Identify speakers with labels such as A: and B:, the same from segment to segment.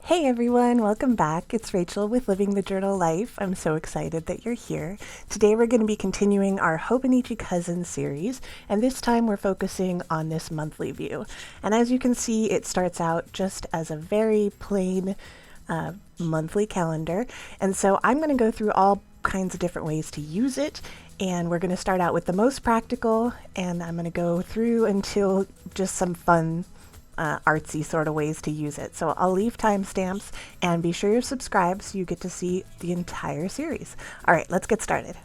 A: Hey everyone, welcome back. It's Rachel with Living the Journal Life. I'm so excited that you're here. Today we're going to be continuing our Hobonichi Cousin series, and this time we're focusing on this monthly view. And as you can see, it starts out just as a very plain monthly calendar. And so I'm going to go through all kinds of different ways to use it. And we're going to start out with the most practical, and I'm going to go through until just some fun artsy sort of ways to use it. So I'll leave timestamps, and be sure you're subscribed so you get to see the entire series. All right, let's get started.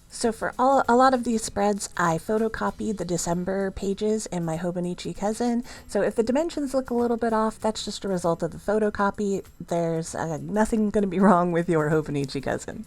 A: So for a lot of these spreads, I photocopied the December pages in my Hobonichi Cousin. So if the dimensions look a little bit off, that's just a result of the photocopy. There's nothing going to be wrong with your Hobonichi Cousin.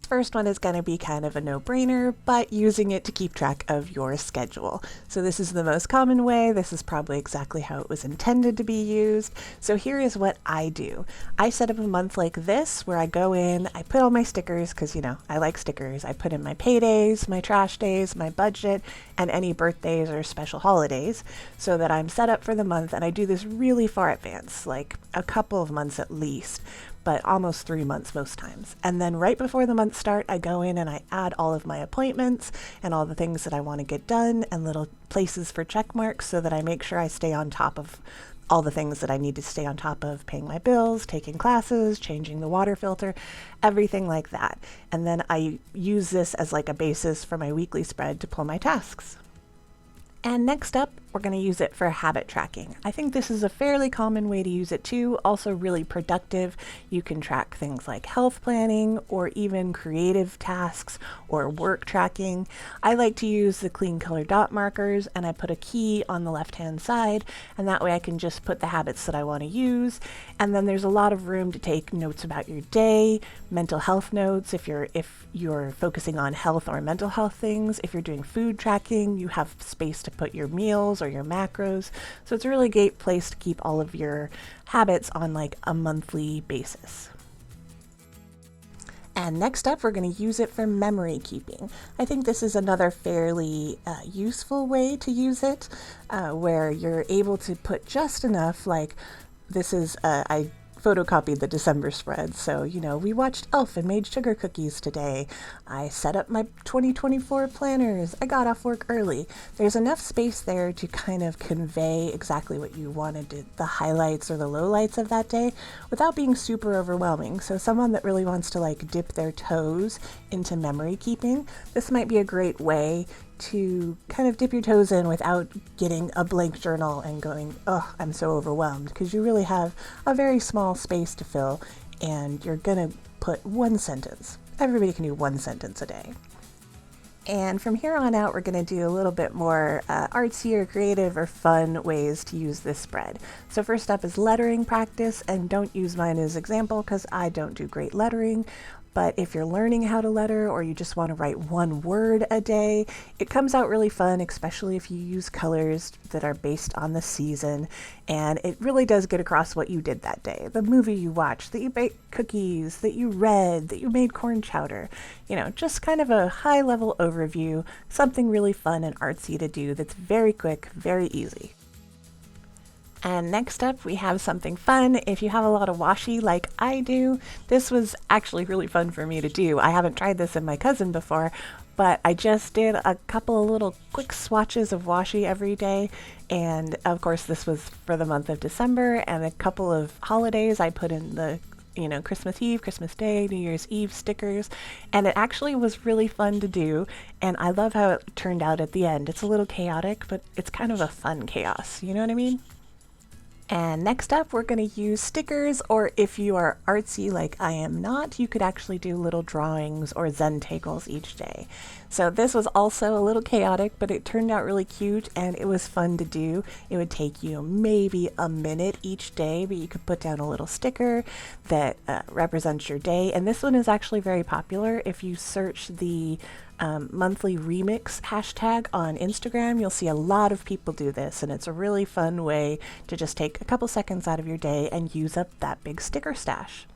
A: First one is going to be kind of a no-brainer, but using it to keep track of your schedule. So this is the most common way. This is probably exactly how it was intended to be used. So here is what I do. I set up a month like this where I go in, I put all my stickers because, you know, I like stickers. I put in my paydays, my trash days, my budget, and any birthdays or special holidays so that I'm set up for the month. And I do this really far advance, like a couple of months at least, but almost 3 months most times. And then right before the month start, I go in and I add all of my appointments and all the things that I want to get done and little places for check marks so that I make sure I stay on top of all the things that I need to stay on top of: paying my bills, taking classes, changing the water filter, everything like that. And then I use this as like a basis for my weekly spread to pull my tasks. And next up, we're going to use it for habit tracking. I think this is a fairly common way to use it too, also really productive. You can track things like health planning or even creative tasks or work tracking. I like to use the clean color dot markers, and I put a key on the left-hand side, and that way I can just put the habits that I want to use. And then there's a lot of room to take notes about your day, mental health notes if you're focusing on health or mental health things. If you're doing food tracking, you have space to put your meals or your macros. So it's a really great place to keep all of your habits on like a monthly basis. And next up, we're going to use it for memory keeping. I think this is another fairly useful way to use it, where you're able to put just enough, like this is, I photocopied the December spread. So, you know, we watched Elf and made sugar cookies today. I set up my 2024 planners. I got off work early. There's enough space there to kind of convey exactly what you wanted to, the highlights or the lowlights of that day, without being super overwhelming. So someone that really wants to like dip their toes into memory keeping, this might be a great way to kind of dip your toes in without getting a blank journal and going, oh, I'm so overwhelmed, because you really have a very small space to fill, and you're gonna put one sentence. Everybody can do one sentence a day. And from here on out, we're going to do a little bit more artsy or creative or fun ways to use this spread. So first up is lettering practice, and don't use mine as example because I don't do great lettering. But if you're learning how to letter or you just want to write one word a day, it comes out really fun, especially if you use colors that are based on the season. And it really does get across what you did that day. The movie you watched, that you baked cookies, that you read, that you made corn chowder. You know, just kind of a high level overview, something really fun and artsy to do that's very quick, very easy. And next up, we have something fun. If you have a lot of washi like I do, this was actually really fun for me to do. I haven't tried this in my cousin before, but I just did a couple of little quick swatches of washi every day. And of course, this was for the month of December, and a couple of holidays I put in the Christmas Eve, Christmas Day, New Year's Eve stickers, and it actually was really fun to do, and I love how it turned out at the end. It's a little chaotic, but it's kind of a fun chaos, you know what I mean? And next up, we're going to use stickers, or if you are artsy like I am not, you could actually do little drawings or Zen-tagles each day. So this was also a little chaotic, but it turned out really cute and it was fun to do. It would take you maybe a minute each day, but you could put down a little sticker that represents your day. And this one is actually very popular. If you search the monthly remix hashtag on Instagram, you'll see a lot of people do this, and it's a really fun way to just take a couple seconds out of your day and use up that big sticker stash.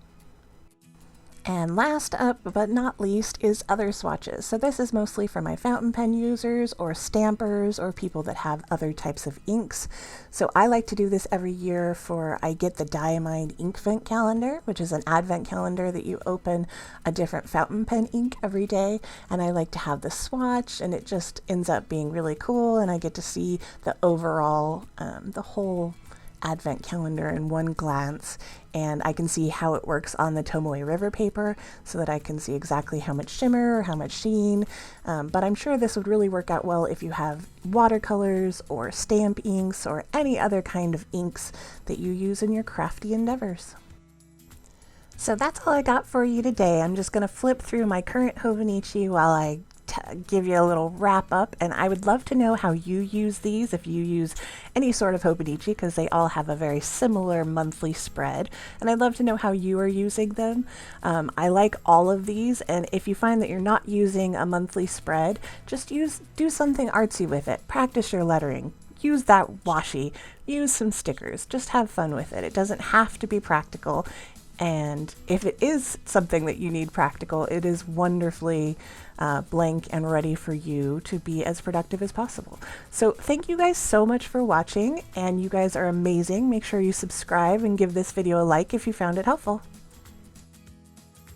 A: And last up but not least is other swatches. So this is mostly for my fountain pen users or stampers or people that have other types of inks. So I like to do this every year I get the Diamine Ink Vent Calendar, which is an advent calendar that you open a different fountain pen ink every day. And I like to have the swatch, and it just ends up being really cool, and I get to see the overall, the whole advent calendar in one glance, and I can see how it works on the Tomoe River paper so that I can see exactly how much shimmer or how much sheen, but I'm sure this would really work out well if you have watercolors or stamp inks or any other kind of inks that you use in your crafty endeavors. So that's all I got for you today. I'm just going to flip through my current Hobonichi while I give you a little wrap up, and I would love to know how you use these, if you use any sort of Hobonichi, because they all have a very similar monthly spread, and I'd love to know how you are using them. I like all of these, and if you find that you're not using a monthly spread, just do something artsy with it. Practice your lettering. Use that washi. Use some stickers. Just have fun with it. It doesn't have to be practical. And if it is something that you need practical, it is wonderfully blank and ready for you to be as productive as possible. So thank you guys so much for watching, and you guys are amazing. Make sure you subscribe and give this video a like if you found it helpful.